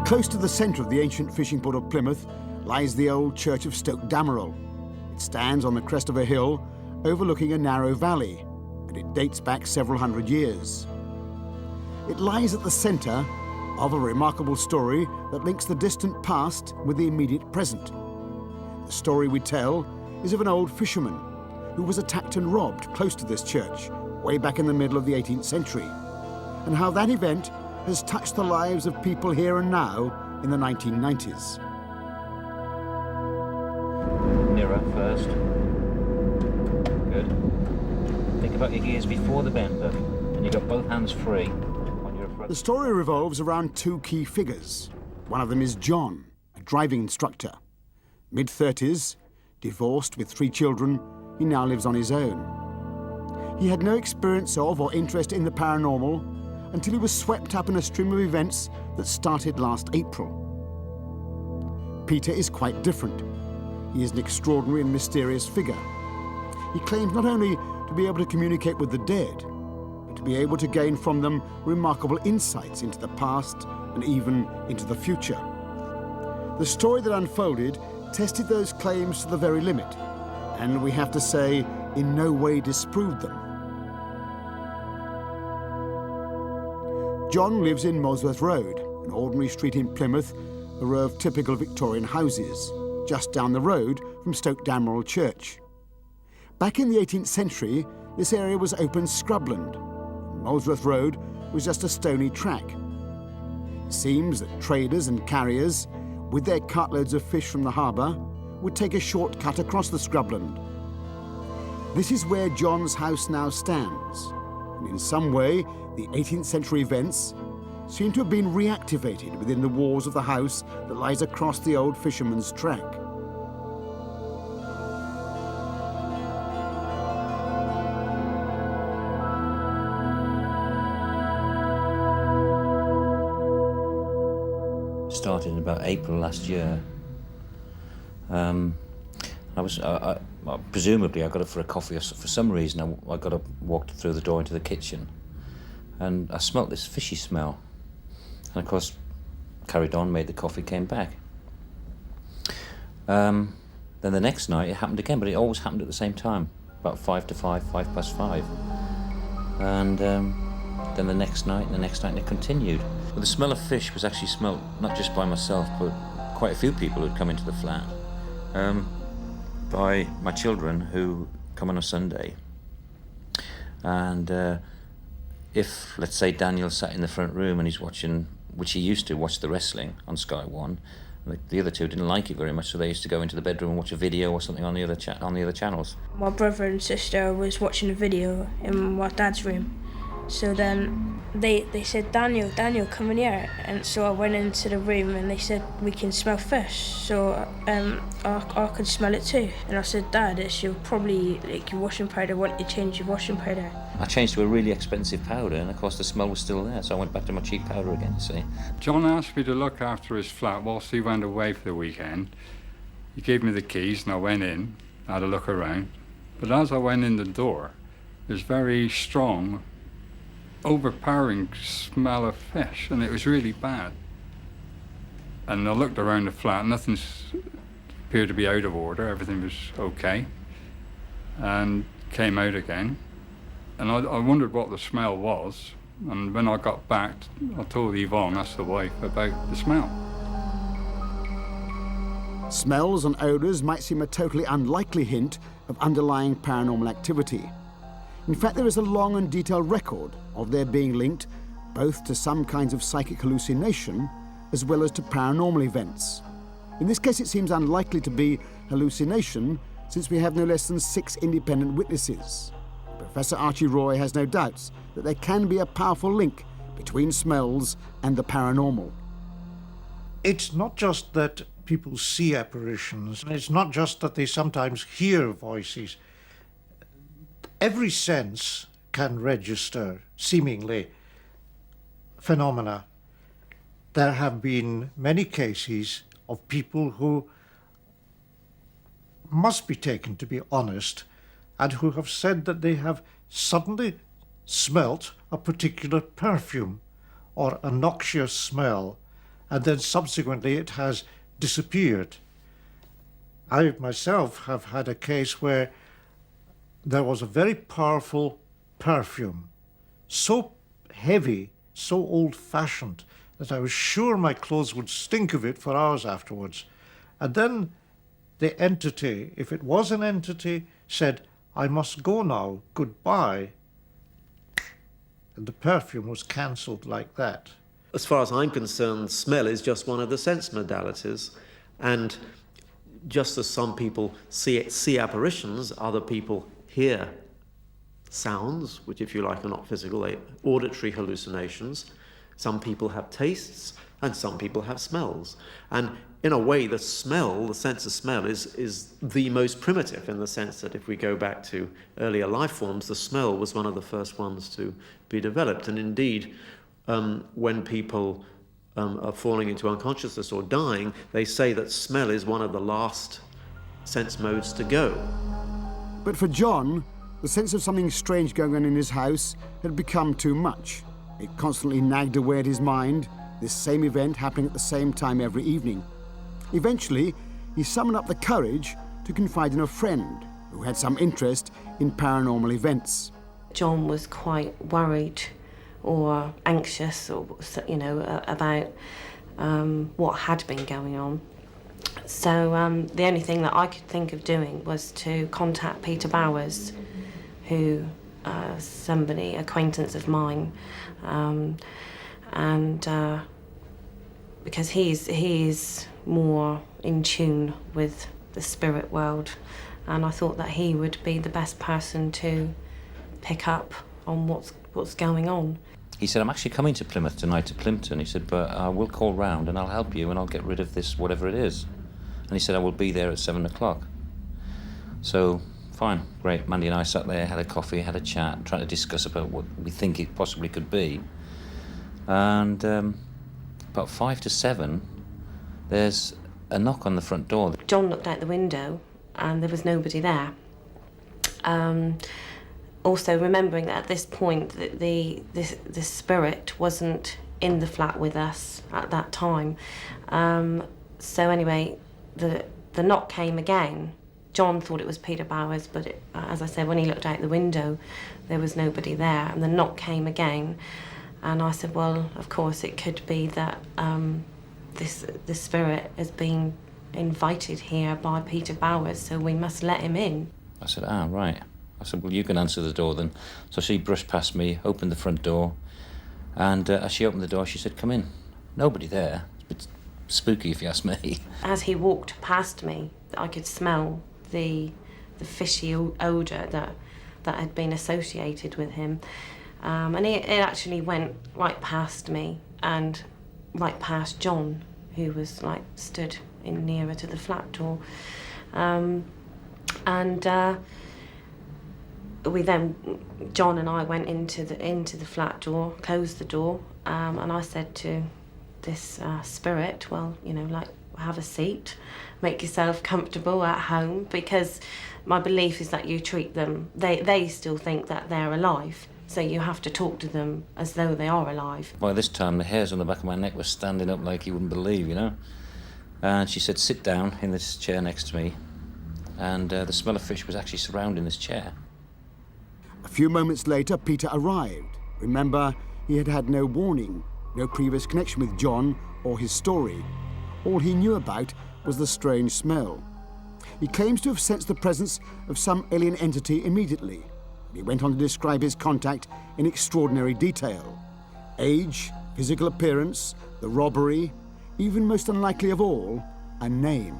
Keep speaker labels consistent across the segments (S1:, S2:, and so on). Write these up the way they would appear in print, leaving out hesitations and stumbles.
S1: Close to the centre of the ancient fishing port of Plymouth lies the old church of Stoke Damerel. It stands on the crest of a hill overlooking a narrow valley, and it dates back several hundred years. It lies at the centre of a remarkable story that links the distant past with the immediate present. The story we tell is of an old fisherman who was attacked and robbed close to this church way back in the middle of the 18th century, and how that event has touched the lives of people here and now in the 1990s.
S2: Nearer first. Good. Think about your gears before the bend, look, and you've got both hands free when you're front.
S1: The story revolves around two key figures. One of them is John, a driving instructor. Mid-30s, divorced with 3 children, he now lives on his own. He had no experience of or interest in the paranormal until he was swept up in a stream of events that started last April. Peter is quite different. He is an extraordinary and mysterious figure. He claims not only to be able to communicate with the dead, but to be able to gain from them remarkable insights into the past and even into the future. The story that unfolded tested those claims to the very limit, and we have to say, in no way disproved them. John lives in Molesworth Road, an ordinary street in Plymouth, a row of typical Victorian houses, just down the road from Stoke Damerel Church. Back in the 18th century, this area was open scrubland. Molesworth Road was just a stony track. It seems that traders and carriers, with their cartloads of fish from the harbour, would take a shortcut across the scrubland. This is where John's house now stands, and in some way, the 18th century events seem to have been reactivated within the walls of the house that lies across the old fisherman's track.
S2: Started in about April last year. Presumably I got up for a coffee, or for some reason I got up, walked through the door into the kitchen, and I smelt this fishy smell. And of course, carried on, made the coffee, came back. Then the next night it happened again, but it always happened at the same time, about 5:05. And then the next night, and it continued. But the smell of fish was actually smelt not just by myself, but quite a few people who'd come into the flat. By my children who come on a Sunday. And if, let's say, Daniel sat in the front room and he's watching, which he used to watch the wrestling on Sky One, the other two didn't like it very much, so they used to go into the bedroom and watch a video or something on the other channels.
S3: My brother and sister was watching a video in my dad's room. So then they said, Daniel, come in here. And so I went into the room and they said, we can smell fish. So I could smell it too. And I said, Dad, it's your washing powder. Why don't you change your washing powder?
S2: I changed to a really expensive powder, and of course the smell was still there, so I went back to my cheap powder again, you see.
S4: John asked me to look after his flat whilst he went away for the weekend. He gave me the keys and I went in, had a look around. But as I went in the door, there's very strong, overpowering smell of fish, and it was really bad. And I looked around the flat, nothing appeared to be out of order, everything was okay, and came out again. And I wondered what the smell was, and when I got back, I told Yvonne, that's the wife, about the smell.
S1: Smells and odours might seem a totally unlikely hint of underlying paranormal activity. In fact, there is a long and detailed record of their being linked both to some kinds of psychic hallucination as well as to paranormal events. In this case, it seems unlikely to be hallucination, since we have no less than 6 independent witnesses. Professor Archie Roy has no doubts that there can be a powerful link between smells and the paranormal.
S5: It's not just that people see apparitions, it's not just that they sometimes hear voices. Every sense can register, seemingly, phenomena. There have been many cases of people who must be taken to be honest and who have said that they have suddenly smelt a particular perfume or a noxious smell, and then subsequently it has disappeared. I myself have had a case where there was a very powerful perfume, so heavy, so old-fashioned, that I was sure my clothes would stink of it for hours afterwards. And then the entity, if it was an entity, said, "I must go now, goodbye." And the perfume was cancelled like that.
S6: As far as I'm concerned, smell is just one of the sense modalities. And just as some people see apparitions, other people hear sounds, which, if you like, are not physical, they're auditory hallucinations. Some people have tastes, and some people have smells. And in a way, the smell, the sense of smell, is the most primitive, in the sense that if we go back to earlier life forms, the smell was one of the first ones to be developed. And indeed, when people are falling into unconsciousness or dying, they say that smell is one of the last sense modes to go.
S1: But for John, the sense of something strange going on in his house had become too much. It constantly nagged away at his mind, this same event happening at the same time every evening. Eventually, he summoned up the courage to confide in a friend who had some interest in paranormal events.
S7: John was quite worried or anxious, or about what had been going on. So the only thing that I could think of doing was to contact Peter Bowers, who somebody, acquaintance of mine, because he's more in tune with the spirit world, and I thought that he would be the best person to pick up on what's going on.
S2: He said, "I'm actually coming to Plymouth tonight, to Plimpton." He said, "but I will call round and I'll help you and I'll get rid of this, whatever it is." And he said, "I will be there at 7 o'clock. So, fine, great. Mandy and I sat there, had a coffee, had a chat, trying to discuss about what we think it possibly could be. And about 5 to 7, there's a knock on the front door.
S7: John looked out the window and there was nobody there. Also remembering that at this point the spirit wasn't in the flat with us at that time. So anyway, the knock came again. John thought it was Peter Bowers, but as I said, when he looked out the window, there was nobody there, and the knock came again. And I said, well, of course, it could be that the spirit has been invited here by Peter Bowers, so we must let him in.
S2: I said, right. I said, well, you can answer the door then. So she brushed past me, opened the front door, and as she opened the door, she said, "Come in." Nobody there. It's a bit spooky, if you ask me. As
S7: he walked past me, I could smell the fishy odour that had been associated with him. And it actually went right past me and right past John, who was stood in nearer to the flat door. John and I went into the flat door, closed the door, and I said to this spirit, well, have a seat, make yourself comfortable at home, because my belief is that you treat them, they still think that they're alive, so you have to talk to them as though they are alive.
S2: By this time, the hairs on the back of my neck were standing up like you wouldn't believe, And she said, "Sit down in this chair next to me," and the smell of fish was actually surrounding this chair.
S1: A few moments later, Peter arrived. Remember, he had had no warning, no previous connection with John or his story. All he knew about was the strange smell. He claims to have sensed the presence of some alien entity immediately. He went on to describe his contact in extraordinary detail. Age, physical appearance, the robbery, even most unlikely of all, a name.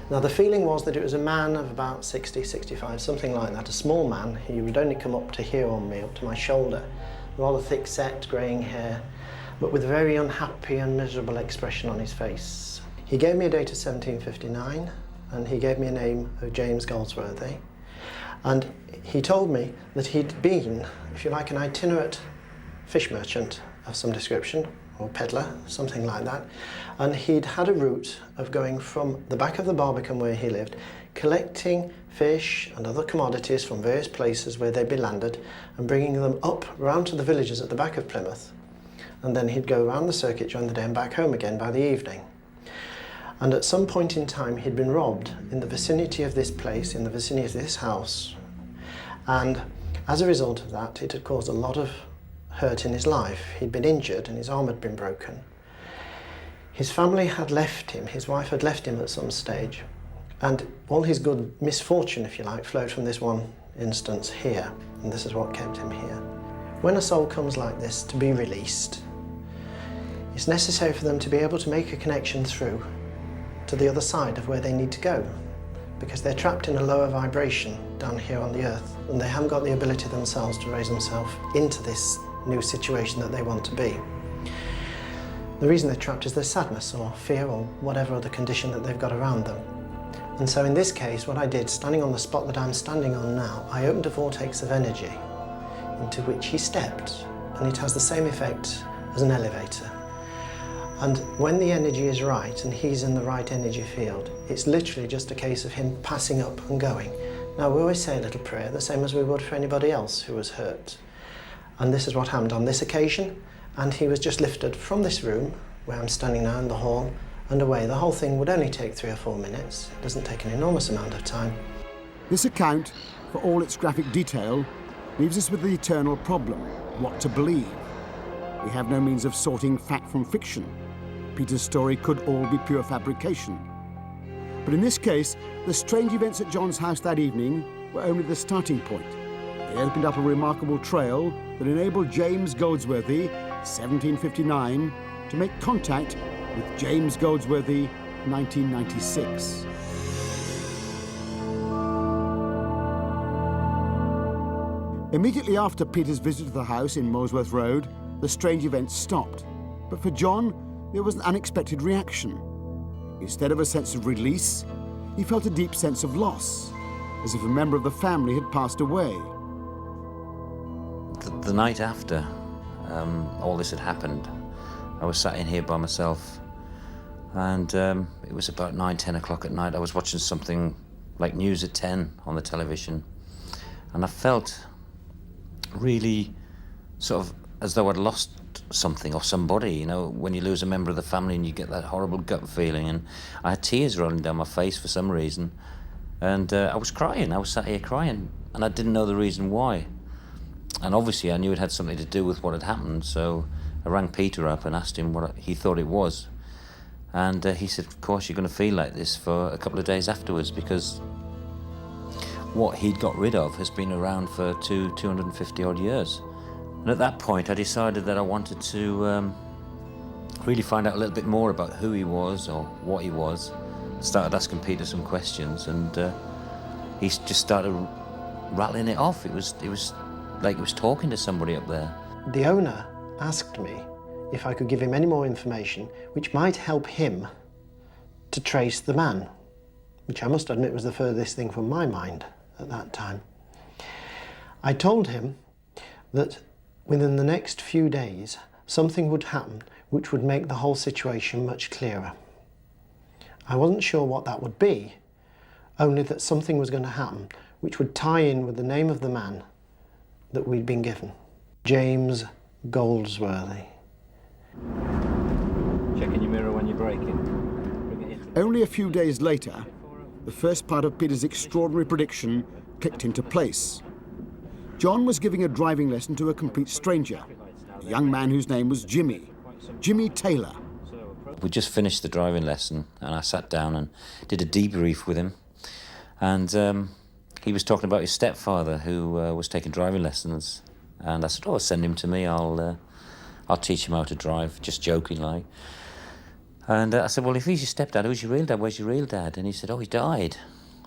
S8: Now, the feeling was that it was a man of about 60, 65, something like that, a small man. He would only come up to here on me, up to my shoulder, rather thick-set, greying hair, but with a very unhappy and miserable expression on his face. He gave me a date of 1759, and he gave me a name of James Goldsworthy. And he told me that he'd been, if you like, an itinerant fish merchant of some description, or peddler, something like that. And he'd had a route of going from the back of the Barbican where he lived, collecting fish and other commodities from various places where they'd be landed, and bringing them up round to the villages at the back of Plymouth. and then he'd go around the circuit during the day and back home again by the evening. And at some point in time, he'd been robbed in the vicinity of this place, in the vicinity of this house. And as a result of that, it had caused a lot of hurt in his life. He'd been injured and his arm had been broken. His family had left him, his wife had left him at some stage, and all his good misfortune, if you like, flowed from this one instance here, and this is what kept him here. When a soul comes like this to be released, it's necessary for them to be able to make a connection through to the other side of where they need to go, because they're trapped in a lower vibration down here on the earth, and they haven't got the ability themselves to raise themselves into this new situation that they want to be. The reason they're trapped is their sadness or fear or whatever other condition that they've got around them. And so in this case, what I did, standing on the spot that I'm standing on now, I opened a vortex of energy into which he stepped, and it has the same effect as an elevator. And when the energy is right and he's in the right energy field, it's literally just a case of him passing up and going. Now, we always say a little prayer, the same as we would for anybody else who was hurt. And this is what happened on this occasion, and he was just lifted from this room, where I'm standing now in the hall, and away. The whole thing would only take 3 or 4 minutes. It doesn't take an enormous amount of time.
S1: This account, for all its graphic detail, leaves us with the eternal problem: what to believe. We have no means of sorting fact from fiction. Peter's story could all be pure fabrication. But in this case, the strange events at John's house that evening were only the starting point. They opened up a remarkable trail that enabled James Goldsworthy, 1759, to make contact with James Goldsworthy, 1996. Immediately after Peter's visit to the house in Molesworth Road, the strange events stopped. But for John, there was an unexpected reaction. Instead of a sense of release, he felt a deep sense of loss, as if a member of the family had passed away.
S2: The night after all this had happened, I was sat in here by myself, and it was about 9, 10 o'clock at night. I was watching something like News at 10 on the television, and I felt really sort of as though I'd lost something or somebody, you know, when you lose a member of the family and you get that horrible gut feeling. And I had tears rolling down my face for some reason, and I was crying. I was sat here crying, and I didn't know the reason why. And obviously I knew it had something to do with what had happened, so I rang Peter up and asked him what he thought it was. And he said, of course you're going to feel like this for a couple of days afterwards, because what he'd got rid of has been around for 250 odd years. And at that point I decided that I wanted to really find out a little bit more about who he was or what he was. Started asking Peter some questions, and he just started rattling it off. It was like he was talking to somebody up there.
S8: The owner asked me if I could give him any more information which might help him to trace the man, which I must admit was the furthest thing from my mind at that time. I told him that within the next few days something would happen which would make the whole situation much clearer. I wasn't sure what that would be, only that something was going to happen which would tie in with the name of the man that we'd been given. James Goldsworthy.
S2: Checking your mirror when you're braking.
S1: Only a few days later, the first part of Peter's extraordinary prediction clicked into place. John was giving a driving lesson to a complete stranger, a young man whose name was Jimmy Taylor.
S2: We just finished the driving lesson, and I sat down and did a debrief with him. And he was talking about his stepfather, who was taking driving lessons. And I said, "Oh, send him to me. I'll teach him how to drive," just joking like. And I said, "Well, if he's your stepdad, who's your real dad? Where's your real dad?" And he said, "Oh, he died."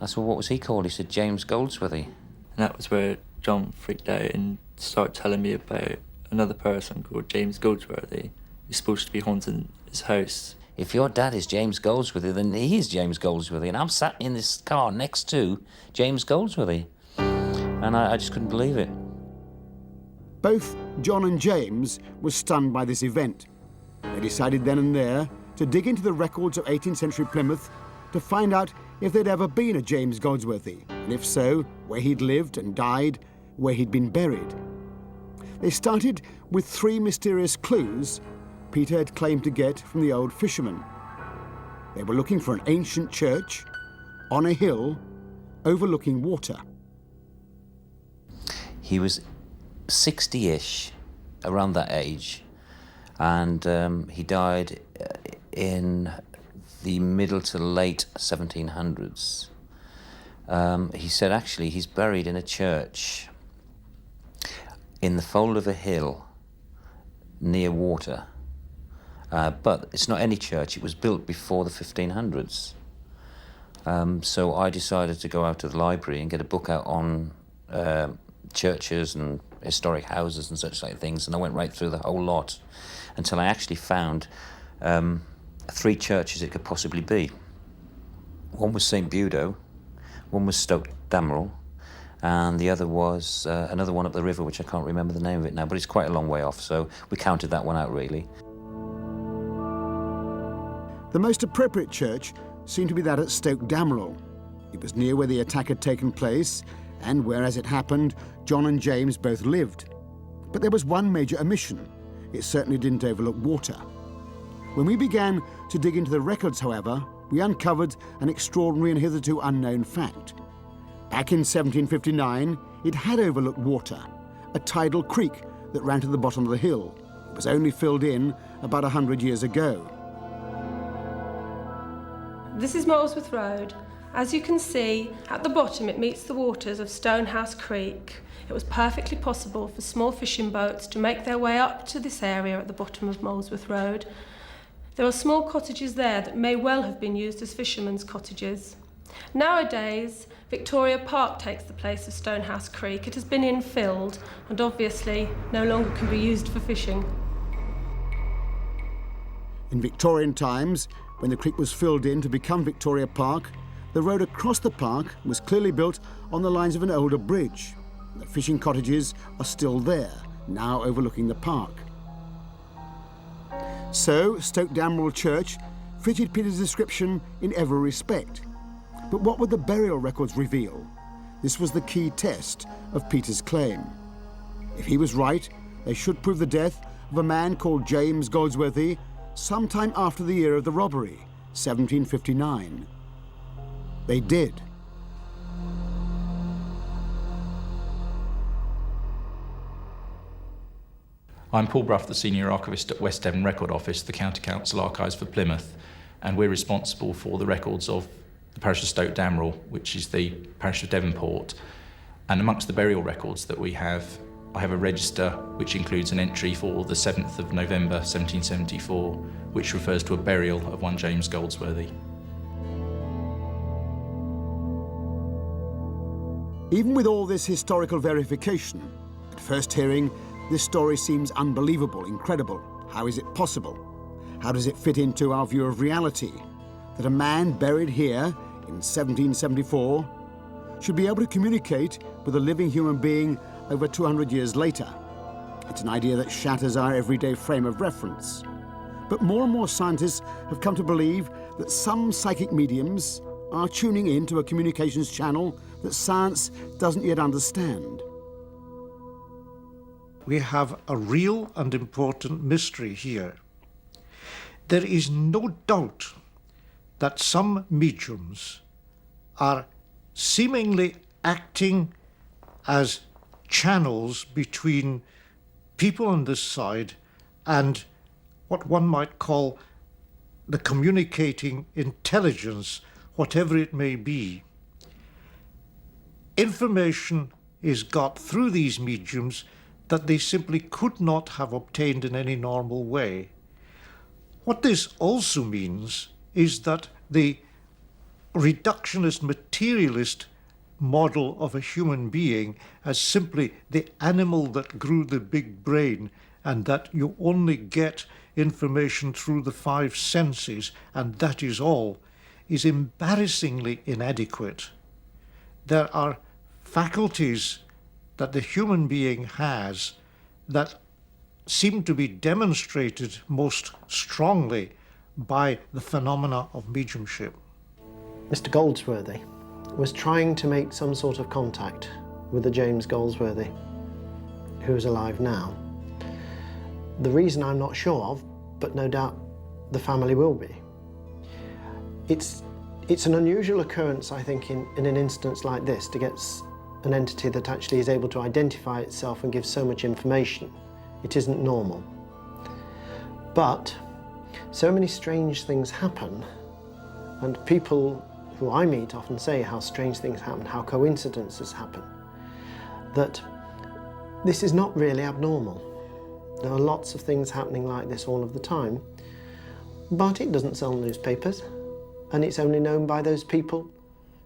S2: I said, "Well, what was he called?" He said, "James Goldsworthy."
S9: And that was where John freaked out and started telling me about another person called James Goldsworthy who's supposed to be haunting his house.
S2: If your dad is James Goldsworthy, then he is James Goldsworthy, and I'm sat in this car next to James Goldsworthy. And I just couldn't believe it.
S1: Both John and James were stunned by this event. They decided then and there to dig into the records of 18th century Plymouth to find out if there'd ever been a James Goldsworthy, and if so, where he'd lived and died, where he'd been buried. They started with 3 mysterious clues Peter had claimed to get from the old fisherman. They were looking for an ancient church on a hill overlooking water.
S2: He was 60-ish, around that age, and he died in the middle to late 1700s. He said actually he's buried in a church in the fold of a hill near water. But it's not any church, it was built before the 1500s. So I decided to go out to the library and get a book out on churches and historic houses and such like things, and I went right through the whole lot until I actually found 3 churches it could possibly be. One was St. Budo, one was Stoke Damerel, and the other was another one up the river, which I can't remember the name of it now, but it's quite a long way off, so we counted that one out really.
S1: The most appropriate church seemed to be that at Stoke Damerel. It was near where the attack had taken place, and where, as it happened, John and James both lived. But there was one major omission. It certainly didn't overlook water. When we began to dig into the records, however, we uncovered an extraordinary and hitherto unknown fact. Back in 1759, it had overlooked water, a tidal creek that ran to the bottom of the hill. It was only filled in about 100 years ago.
S10: This is Molesworth Road. As you can see, at the bottom it meets the waters of Stonehouse Creek. It was perfectly possible for small fishing boats to make their way up to this area at the bottom of Molesworth Road. There are small cottages there that may well have been used as fishermen's cottages. Nowadays, Victoria Park takes the place of Stonehouse Creek. It has been infilled and obviously no longer can be used for fishing.
S1: In Victorian times, when the creek was filled in to become Victoria Park, the road across the park was clearly built on the lines of an older bridge. The fishing cottages are still there, now overlooking the park. So, Stoke Damerel Church fitted Peter's description in every respect. But what would the burial records reveal? This was the key test of Peter's claim. If he was right, they should prove the death of a man called James Goldsworthy sometime after the year of the robbery, 1759. They did.
S11: I'm Paul Bruff, the Senior Archivist at West Devon Record Office, the County Council Archives for Plymouth, and we're responsible for the records of the parish of Stoke Damerel, which is the parish of Devonport. And amongst the burial records that we have, I have a register which includes an entry for the 7th of November 1774, which refers to a burial of one James Goldsworthy.
S1: Even with all this historical verification, at first hearing, this story seems unbelievable, incredible. How is it possible? How does it fit into our view of reality? That a man buried here in 1774 should be able to communicate with a living human being over 200 years later. It's an idea that shatters our everyday frame of reference. But more and more scientists have come to believe that some psychic mediums are tuning in to a communications channel that science doesn't yet understand.
S5: We have a real and important mystery here. There is no doubt that some mediums are seemingly acting as channels between people on this side and what one might call the communicating intelligence, whatever it may be. Information is got through these mediums that they simply could not have obtained in any normal way. What this also means is that the reductionist materialist model of a human being as simply the animal that grew the big brain and that you only get information through the 5 senses and that is all, is embarrassingly inadequate. There are faculties that the human being has that seem to be demonstrated most strongly by the phenomena of mediumship.
S8: Mr. Goldsworthy was trying to make some sort of contact with the James Goldsworthy. who is alive now. The reason I'm not sure of, but no doubt the family will be. It's an unusual occurrence, I think, in an instance like this, to get an entity that actually is able to identify itself and give so much information. It isn't normal. But so many strange things happen, and people who I meet often say how strange things happen, how coincidences happen, that this is not really abnormal. There are lots of things happening like this all of the time, but it doesn't sell newspapers, and it's only known by those people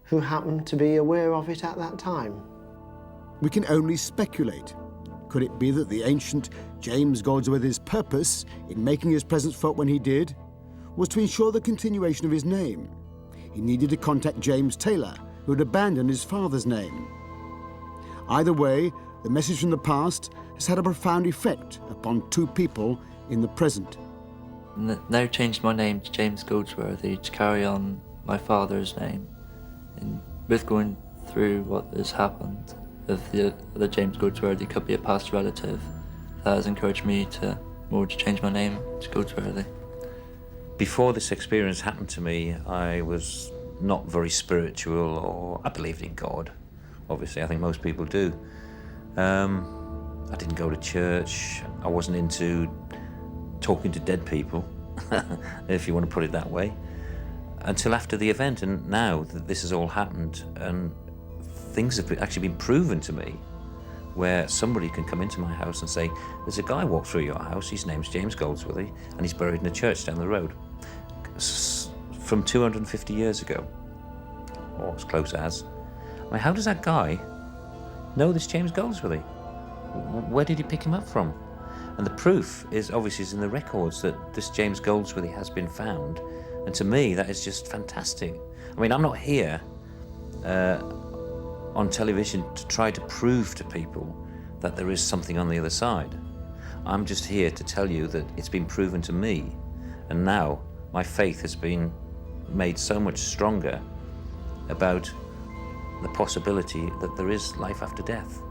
S8: who happen to be aware of it at that time.
S1: We can only speculate. Could it be that the ancient James Goldsworthy's purpose in making his presence felt when he did was to ensure the continuation of his name? He needed to contact James Taylor, who had abandoned his father's name. Either way, the message from the past has had a profound effect upon two people in the present.
S9: Now changed my name to James Goldsworthy to carry on my father's name. And with going through what has happened, if the other James Goldsworthy could be a past relative, that has encouraged me to change my name to Goldsworthy.
S2: Before this experience happened to me, I was not very spiritual, or I believed in God. Obviously, I think most people do. I didn't go to church. I wasn't into talking to dead people, if you want to put it that way, until after the event. And now that this has all happened, and things have actually been proven to me, where somebody can come into my house and say, there's a guy walked through your house, his name's James Goldsworthy, and he's buried in a church down the road. From 250 years ago, or as close as. I mean, how does that guy know this James Goldsworthy? Where did he pick him up from? And the proof is obviously in the records that this James Goldsworthy has been found. And to me, that is just fantastic. I mean, I'm not here on television to try to prove to people that there is something on the other side. I'm just here to tell you that it's been proven to me. And now my faith has been made so much stronger about the possibility that there is life after death.